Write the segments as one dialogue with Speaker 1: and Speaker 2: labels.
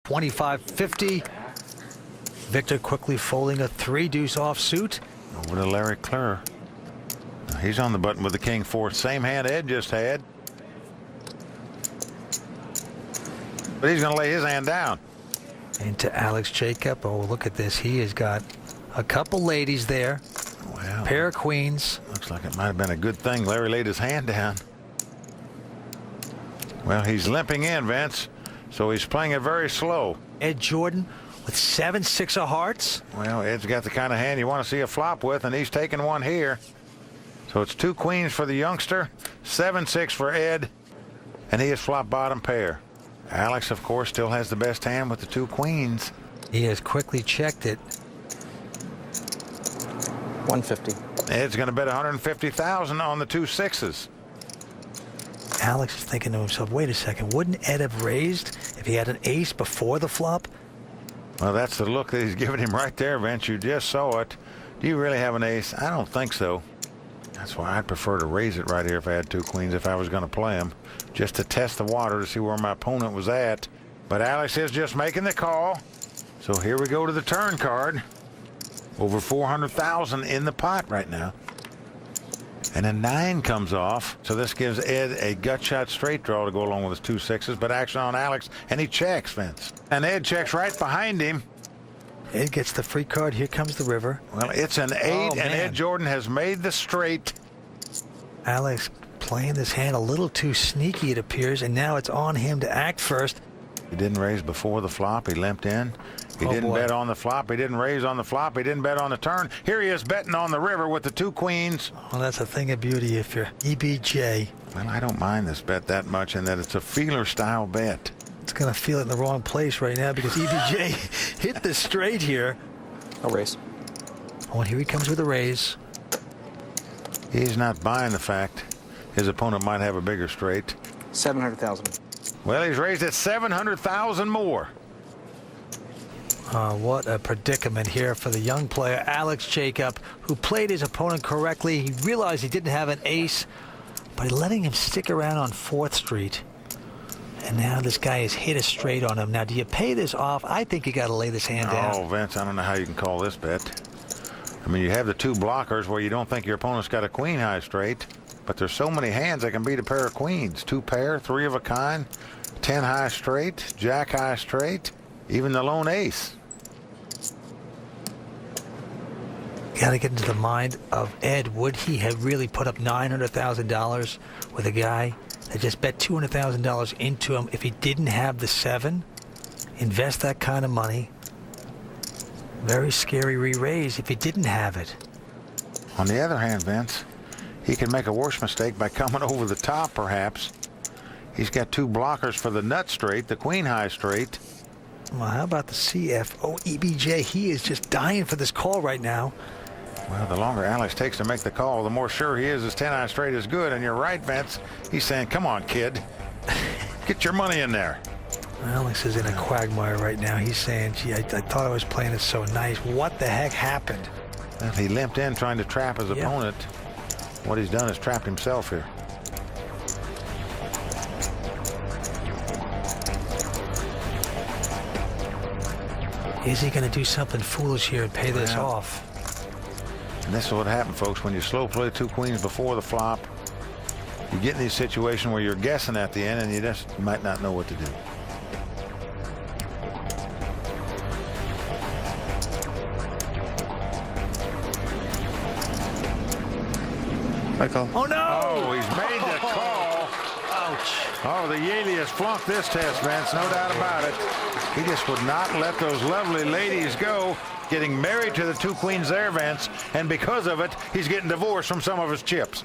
Speaker 1: 25-50. Victor quickly folding a 3-deuce offsuit.
Speaker 2: Over to Larry Klur. He's on the button with the king four. Same hand Ed just had. But he's going to lay his hand down.
Speaker 1: Into Alex Jacob. Oh, look at this. He has got a couple ladies there.
Speaker 2: Wow.
Speaker 1: Pair of queens.
Speaker 2: Looks like it might have been a good thing Larry laid his hand down. Well, he's limping in, Vince. So he's playing it very slow.
Speaker 1: Ed Jordan with 7-6 of hearts.
Speaker 2: Well, Ed's got the kind of hand you want to see a flop with, and he's taking one here. So it's 2 queens for the youngster, 7-6 for Ed, and he has flop bottom pair. Alex, of course, still has the best hand with the 2 queens.
Speaker 1: He has quickly checked it.
Speaker 3: 150.
Speaker 2: Ed's going to bet 150,000 on the 2 sixes.
Speaker 1: Alex is thinking to himself, wait a second, wouldn't Ed have raised if he had an ace before the flop?
Speaker 2: Well, that's the look that he's giving him right there, Vince. You just saw it. Do you really have an ace? I don't think so. That's why I'd prefer to raise it right here if I had 2 queens if I was going to play them, just to test the water to see where my opponent was at. But Alex is just making the call. So here we go to the turn card. Over 400,000 in the pot right now. And a 9 comes off. So this gives Ed a gut shot straight draw to go along with his 2 sixes. But action on Alex, and he checks, Vince. And Ed checks right behind him.
Speaker 1: Ed gets the free card. Here comes the river.
Speaker 2: Well, it's an 8, and Ed Jordan has made the straight.
Speaker 1: Alex playing this hand a little too sneaky, it appears, and now it's on him to act first.
Speaker 2: He didn't raise before the flop. He limped in. He didn't bet on the flop. He didn't raise on the flop. He didn't bet on the turn. Here he is betting on the river with the 2 queens.
Speaker 1: Well, that's a thing of beauty if you're EBJ.
Speaker 2: Well, I don't mind this bet that much in that it's a feeler-style bet.
Speaker 1: It's going to feel it in the wrong place right now because EBJ hit the straight here.
Speaker 3: I'll raise.
Speaker 1: Oh, and here he comes with a raise.
Speaker 2: He's not buying the fact his opponent might have a bigger straight.
Speaker 3: 700,000.
Speaker 2: Well, he's raised it 700,000 more.
Speaker 1: What a predicament here for the young player, Alex Jacob, who played his opponent correctly. He realized he didn't have an ace by letting him stick around on 4th Street. And now this guy has hit a straight on him. Now, do you pay this off? I think you got to lay this hand down.
Speaker 2: Oh, Vince, I don't know how you can call this bet. I mean, you have the 2 blockers where you don't think your opponent's got a queen high straight, but there's so many hands that can beat a pair of queens. 2 pair, 3 of a kind, 10 high straight, jack high straight, even the lone ace.
Speaker 1: Got to get into the mind of Ed. Would he have really put up $900,000 with a guy that just bet $200,000 into him if he didn't have the 7? Invest that kind of money. Very scary re-raise if he didn't have it.
Speaker 2: On the other hand, Vince, he can make a worse mistake by coming over the top, perhaps. He's got 2 blockers for the nut straight, the queen high straight.
Speaker 1: Well, how about the CFO EBJ? He is just dying for this call right now.
Speaker 2: Well, the longer Alex takes to make the call, the more sure he is his 10 high straight is good. And you're right, Vince. He's saying, come on, kid. Get your money in there.
Speaker 1: Alex is in a quagmire right now. He's saying, gee, I thought I was playing it so nice. What the heck happened?
Speaker 2: Well, he limped in trying to trap his opponent. What he's done is trapped himself here.
Speaker 1: Is he going to do something foolish here and pay this off?
Speaker 2: And this is what happened, folks. When you slow play 2 queens before the flop, you get in these situations where you're guessing at the end and you just might not know what to do.
Speaker 3: I call.
Speaker 1: Oh, no!
Speaker 2: Oh, he's made the call.
Speaker 1: Ouch.
Speaker 2: Oh, the Yaley has flunked this test, Vince. No doubt about it. He just would not let those lovely ladies go. Getting married to the 2 queens there, Vince. And because of it, he's getting divorced from some of his chips.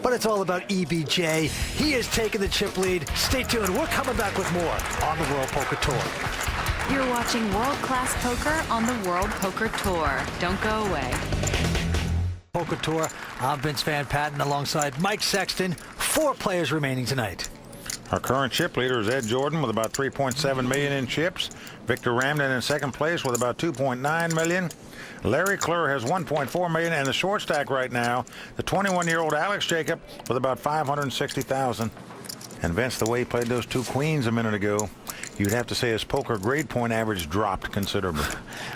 Speaker 1: But it's all about EBJ. He has taken the chip lead. Stay tuned. We're coming back with more on the World Poker Tour.
Speaker 4: You're watching World Class Poker on the World Poker Tour. Don't go away.
Speaker 1: Poker Tour. I'm Vince Van Patten alongside Mike Sexton. 4 players remaining tonight.
Speaker 2: Our current chip leader is Ed Jordan with about 3.7 million in chips. Victor Ramden in second place with about 2.9 million. Larry Klur has 1.4 million, and the short stack right now, the 21-year-old Alex Jacob with about 560,000. And Vince, the way he played those 2 queens a minute ago, you'd have to say his poker grade point average dropped considerably.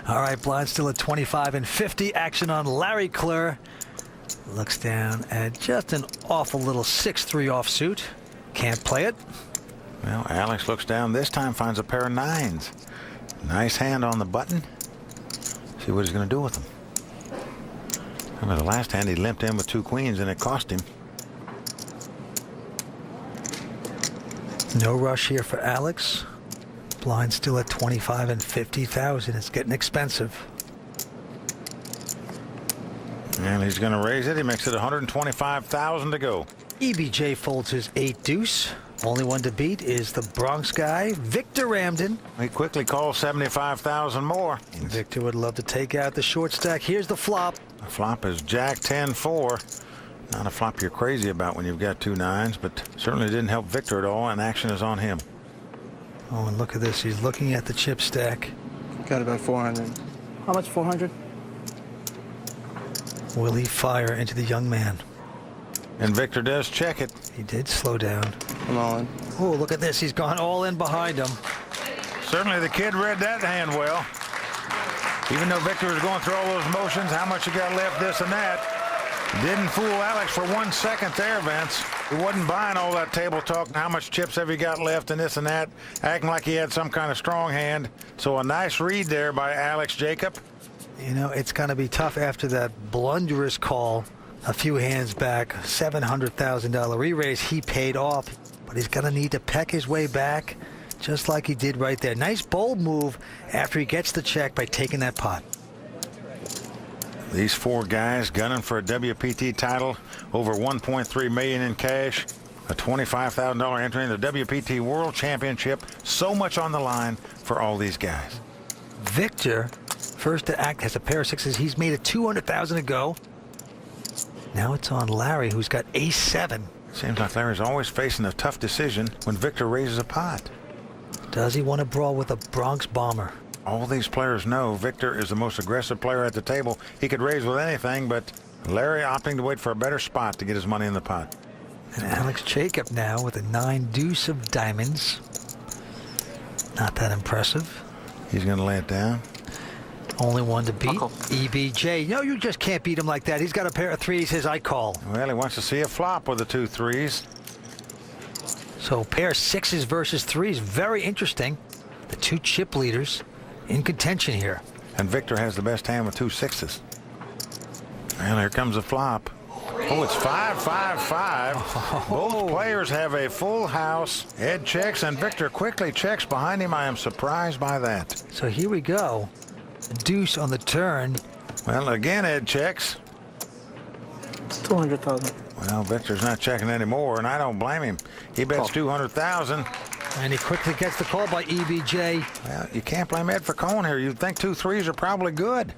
Speaker 1: All right, blind still at 25 and 50. Action on Larry Klur. Looks down at just an awful little 6-3 offsuit. Can't play it.
Speaker 2: Well, Alex looks down this time, finds a pair of 9s. Nice hand on the button. See what he's going to do with them. Remember the last hand he limped in with 2 queens and it cost him.
Speaker 1: No rush here for Alex. Blind still at 25 and 50,000. It's getting expensive.
Speaker 2: And he's going to raise it. He makes it 125,000 to go.
Speaker 1: EBJ folds his 8 deuce. Only one to beat is the Bronx guy, Victor Ramden.
Speaker 2: He quickly calls 75,000 more.
Speaker 1: Victor would love to take out the short stack. Here's the flop.
Speaker 2: The flop is Jack 10-4. Not a flop you're crazy about when you've got 2 9s, but certainly didn't help Victor at all, and action is on him.
Speaker 1: Oh, and look at this. He's looking at the chip stack.
Speaker 3: Got about 400. How much? 400?
Speaker 1: Will he fire into the young man?
Speaker 2: And Victor does check it.
Speaker 1: He did slow down.
Speaker 3: I'm all in.
Speaker 1: Oh, look at this. He's gone all in behind him.
Speaker 2: Certainly the kid read that hand well. Even though Victor was going through all those motions, how much you got left, this and that. Didn't fool Alex for 1 second there, Vince. He wasn't buying all that table talk. How much chips have you got left and this and that, acting like he had some kind of strong hand. So a nice read there by Alex Jacob.
Speaker 1: You know, it's going to be tough after that blunderous call a few hands back. $700,000 re-raise he paid off, but he's going to need to peck his way back just like he did right there. Nice bold move after he gets the check by taking that pot.
Speaker 2: These 4 guys gunning for a WPT title, over $1.3 million in cash, a $25,000 entry in the WPT World Championship. So much on the line for all these guys.
Speaker 1: Victor, first to act, has a pair of 6s. He's made it $200,000 to go. Now it's on Larry, who's got ace-7.
Speaker 2: Seems like Larry's always facing a tough decision when Victor raises a pot.
Speaker 1: Does he want to brawl with a Bronx bomber?
Speaker 2: All these players know Victor is the most aggressive player at the table. He could raise with anything, but Larry opting to wait for a better spot to get his money in the pot.
Speaker 1: And Alex Jacob now with a 9 deuce of diamonds. Not that impressive.
Speaker 2: He's going to lay it down.
Speaker 1: Only one to beat.
Speaker 3: Call.
Speaker 1: EBJ. No, you just can't beat him like that. He's got a pair of 3s. Says I call.
Speaker 2: Well, he wants to see a flop with the 2 3s.
Speaker 1: So pair 6s versus 3s. Very interesting. The 2 chip leaders in contention here.
Speaker 2: And Victor has the best hand with 2 6s. And here comes a flop. Oh, it's 5-5-5. Both players have a full house. Ed checks and Victor quickly checks behind him. I am surprised by that.
Speaker 1: So here we go. Deuce on the turn.
Speaker 2: Well, again, Ed checks.
Speaker 3: 200,000.
Speaker 2: Well, Victor's not checking anymore, and I don't blame him. He bets
Speaker 3: Call.
Speaker 2: 200,000.
Speaker 1: And he quickly gets the call by EBJ.
Speaker 2: Well, you can't blame Ed for calling here. You'd think 2 3s are probably good.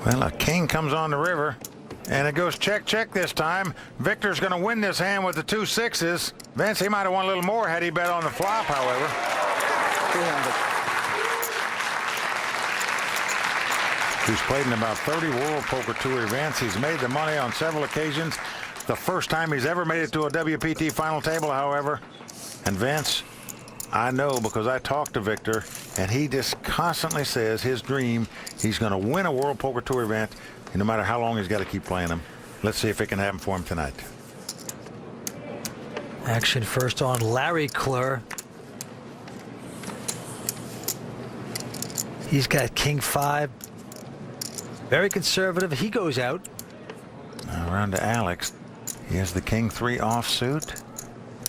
Speaker 2: Well, a king comes on the river, and it goes check, check this time. Victor's going to win this hand with the 2 6s. Vince, he might have won a little more had he bet on the flop, however.
Speaker 3: 300.
Speaker 2: He's played in about 30 World Poker Tour events. He's made the money on several occasions. The first time he's ever made it to a WPT final table, however. And Vince, I know because I talked to Victor, and he just constantly says his dream, he's going to win a World Poker Tour event, and no matter how long he's got to keep playing them. Let's see if it can happen for him tonight.
Speaker 1: Action first on Larry Klur. He's got king 5. Very conservative. He goes out.
Speaker 2: Now around to Alex. He has the king 3 offsuit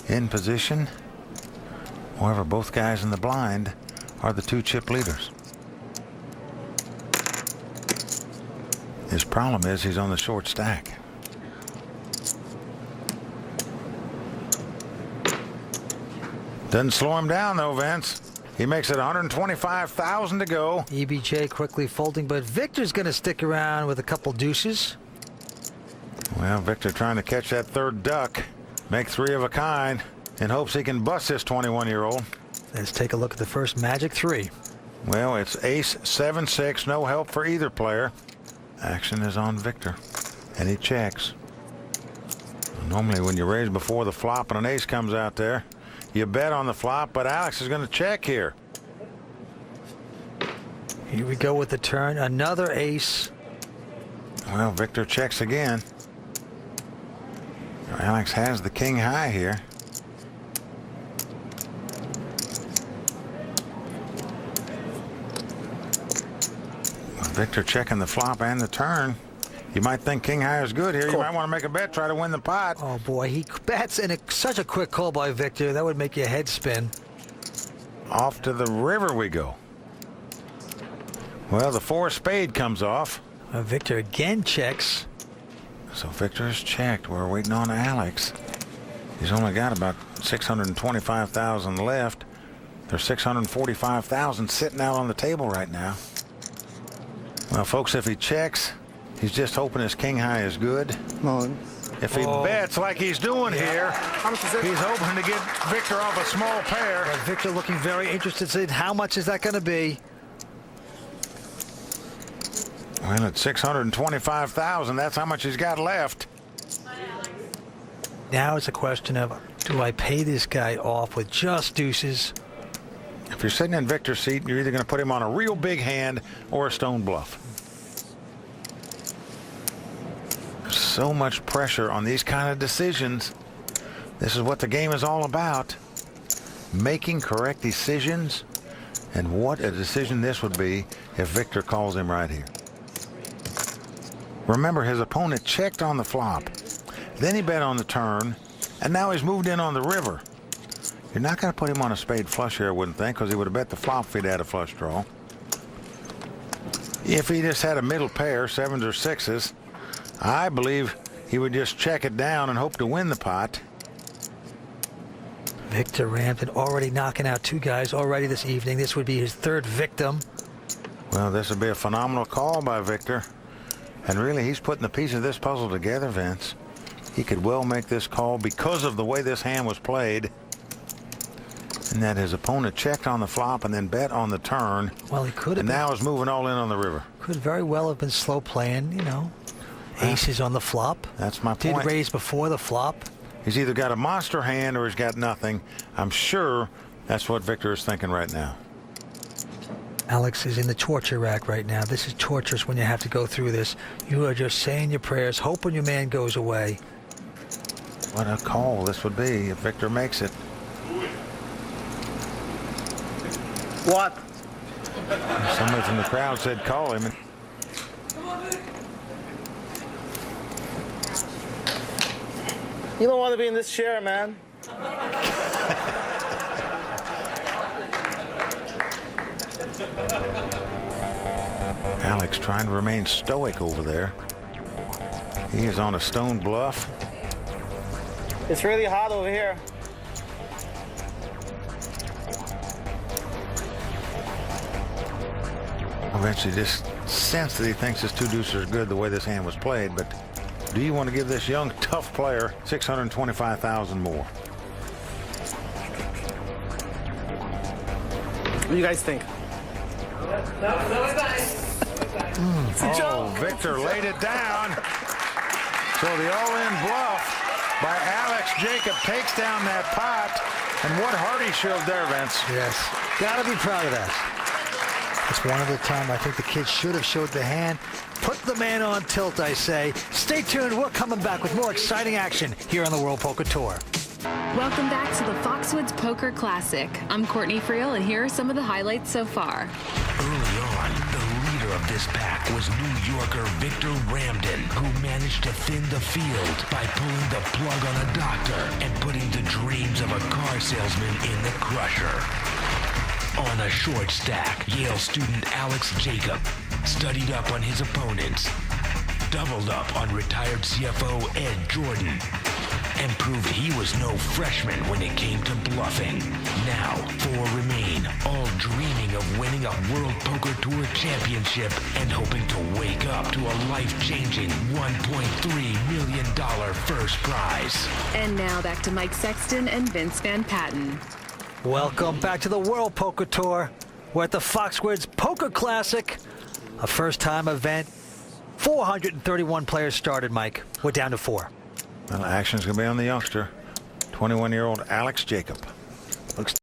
Speaker 2: in position. However, both guys in the blind are the 2 chip leaders. His problem is he's on the short stack. Doesn't slow him down though, Vince. He makes it 125,000 to go.
Speaker 1: EBJ quickly folding, but Victor's going to stick around with a couple deuces.
Speaker 2: Well, Victor trying to catch that 3rd duck, make 3 of a kind, in hopes he can bust this 21-year-old.
Speaker 1: Let's take a look at the first magic 3.
Speaker 2: Well, it's ace 7-6, no help for either player. Action is on Victor, and he checks. Normally when you raise before the flop and an ace comes out there, you bet on the flop, but Alex is going to check here.
Speaker 1: Here we go with the turn. Another ace.
Speaker 2: Well, Victor checks again. Alex has the king high here. Victor checking the flop and the turn. You might think king high is good here. You might want to make a bet, try to win the pot.
Speaker 1: Oh boy, he bets, and such a quick call by Victor. That would make your head spin.
Speaker 2: Off to the river we go. Well, the 4 spade comes off.
Speaker 1: Victor again checks.
Speaker 2: So Victor's checked. We're waiting on Alex. He's only got about 625,000 left. There's 645,000 sitting out on the table right now. Well, folks, if he checks, he's just hoping his king high is good.
Speaker 3: Mullen.
Speaker 2: If he bets like he's doing here, he's hoping to get Victor off a small pair.
Speaker 1: Victor looking very interested. In how much is that going to be?
Speaker 2: Well, at 625,000, that's how much he's got left.
Speaker 1: Now it's a question of, do I pay this guy off with just deuces?
Speaker 2: If you're sitting in Victor's seat, you're either going to put him on a real big hand or a stone bluff. There's so much pressure on these kind of decisions. This is what the game is all about. Making correct decisions. And what a decision this would be if Victor calls him right here. Remember, his opponent checked on the flop. Then he bet on the turn. And now he's moved in on the river. You're not going to put him on a spade flush here, I wouldn't think, because he would have bet the flop if he'd had a flush draw. If he just had a middle pair, 7s or 6s, I believe he would just check it down and hope to win the pot.
Speaker 1: Victor Rampton already knocking out 2 guys already this evening. This would be his 3rd victim.
Speaker 2: Well, this would be a phenomenal call by Victor. And really, he's putting the piece of this puzzle together, Vince. He could well make this call because of the way this hand was played. And that his opponent checked on the flop and then bet on the turn.
Speaker 1: Well, he could have.
Speaker 2: And now is moving all in on the river.
Speaker 1: Could very well have been slow playing, you know. Aces on the flop.
Speaker 2: That's my point.
Speaker 1: Did raise before the flop.
Speaker 2: He's either got a monster hand or he's got nothing. I'm sure that's what Victor is thinking right now.
Speaker 1: Alex is in the torture rack right now. This is torturous when you have to go through this. You are just saying your prayers, hoping your man goes away.
Speaker 2: What a call this would be if Victor makes it.
Speaker 3: What?
Speaker 2: Somebody from the crowd said call him.
Speaker 3: You don't want to be in this chair, man.
Speaker 2: Alex trying to remain stoic over there. He is on a stone bluff.
Speaker 3: It's really hot over here.
Speaker 2: Eventually just sense that he thinks his 2 deuces are good the way this hand was played, but do you want to give this young, tough player 625,000 more?
Speaker 3: What do you guys think?
Speaker 2: Oh, Victor laid it down. So the all-in bluff by Alex Jacob takes down that pot. And what heart he showed there, Vince.
Speaker 1: Yes. Got to be proud of that. It's one of the time I think the kids should have showed the hand. Put the man on tilt, I say. Stay tuned. We're coming back with more exciting action here on the World Poker Tour.
Speaker 4: Welcome back to the Foxwoods Poker Classic. I'm Courtney Friel, and here are some of the highlights so far.
Speaker 5: Early on, the leader of this pack was New Yorker Victor Ramden, who managed to thin the field by pulling the plug on a doctor and putting the dreams of a car salesman in the crusher. On a short stack, Yale student Alex Jacob studied up on his opponents, doubled up on retired CFO Ed Jordan, and proved he was no freshman when it came to bluffing. Now, 4 remain, all dreaming of winning a World Poker Tour championship and hoping to wake up to a life-changing $1.3 million first prize.
Speaker 4: And now back to Mike Sexton and Vince Van Patten.
Speaker 1: Welcome back to the World Poker Tour. We're at the Foxwoods Poker Classic, a first-time event. 431 players started, Mike. We're down to 4.
Speaker 2: Well, action's going to be on the youngster, 21-year-old Alex Jacob. Looks